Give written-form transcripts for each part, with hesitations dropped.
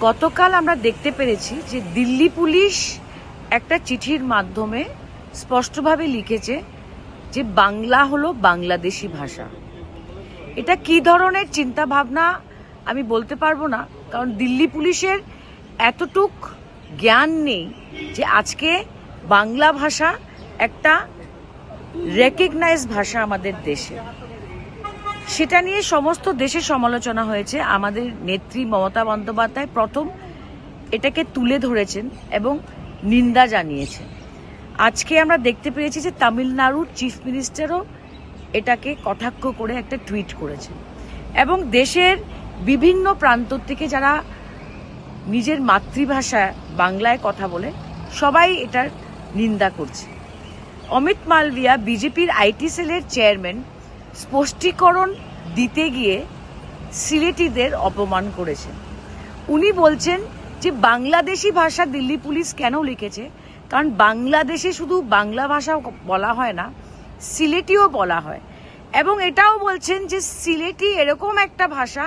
গতকাল আমরা দেখতে পেরেছি যে দিল্লি পুলিশ একটা চিঠির মাধ্যমে স্পষ্টভাবে লিখেছে যে বাংলা হলো বাংলাদেশি ভাষা। এটা কি ধরনের চিন্তা ভাবনা আমি বলতে পারবো না, কারণ দিল্লি পুলিশের এতটুক জ্ঞান নেই যে আজকে বাংলা ভাষা একটা রেকগনাইজ ভাষা আমাদের দেশে। সেটা নিয়ে সমস্ত দেশে সমালোচনা হয়েছে। আমাদের নেত্রী মমতা বন্দ্যোপাধ্যায় প্রথম এটাকে তুলে ধরেছেন এবং নিন্দা জানিয়েছেন। আজকে আমরা দেখতে পেয়েছি যে তামিলনাড়ুর চিফ মিনিস্টারও এটাকে কটাক্ষ করে একটা টুইট করেছেন এবং দেশের বিভিন্ন প্রান্ত থেকে যারা নিজের মাতৃভাষা বাংলায় কথা বলে সবাই এটার নিন্দা করছে। অমিত মালভিয়া বিজেপির আইটি সেলের চেয়ারম্যান স্পষ্টীকরণ দিতে গিয়ে সিলেটিদের অপমান করেছেন। উনি বলছেন যে বাংলাদেশি ভাষা দিল্লি পুলিশ কেন লিখেছে, কারণ বাংলাদেশে শুধু বাংলা ভাষা বলা হয় না, সিলেটিও বলা হয়। এবং এটাও বলছেন যে সিলেটি এরকম একটা ভাষা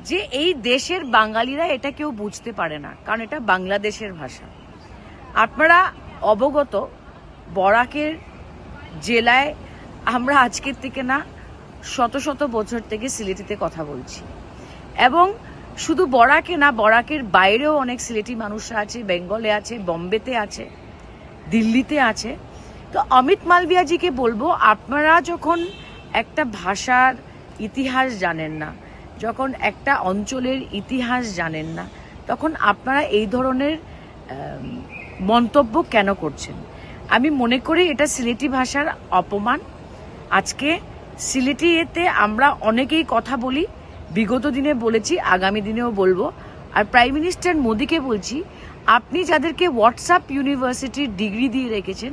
যে এই দেশের বাঙালিরা এটা কেউ বুঝতে পারে না, কারণ এটা বাংলাদেশের ভাষা। আপনারা অবগত, বরাকের জেলায় আমরা আজকের থেকে না শত শত বছর থেকে সিলেটিতে কথা বলছি, এবং শুধু বরাকে না, বরাকের বাইরেও অনেক সিলেটি মানুষরা আছে, বেঙ্গলে আছে, বম্বেতে আছে, দিল্লিতে আছে। তো অমিত মালভিয়াজিকে বলবো, আপনারা যখন একটা ভাষার ইতিহাস জানেন না, যখন একটা অঞ্চলের ইতিহাস জানেন না, তখন আপনারা এই ধরনের মন্তব্য কেন করছেন? আমি মনে করি এটা সিলেটি ভাষার অপমান। আজকে সিলেটি এতে আমরা অনেকেই কথা বলি, বিগত দিনে বলেছি, আগামী দিনেও বলবো। আর প্রাইম মিনিস্টার মোদিকে বলছি, আপনি যাদেরকে হোয়াটসঅ্যাপ ইউনিভার্সিটির ডিগ্রি দিয়ে রেখেছেন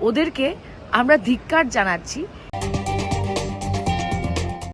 ওদেরকে আমরা ধিক্কার জানাচ্ছি।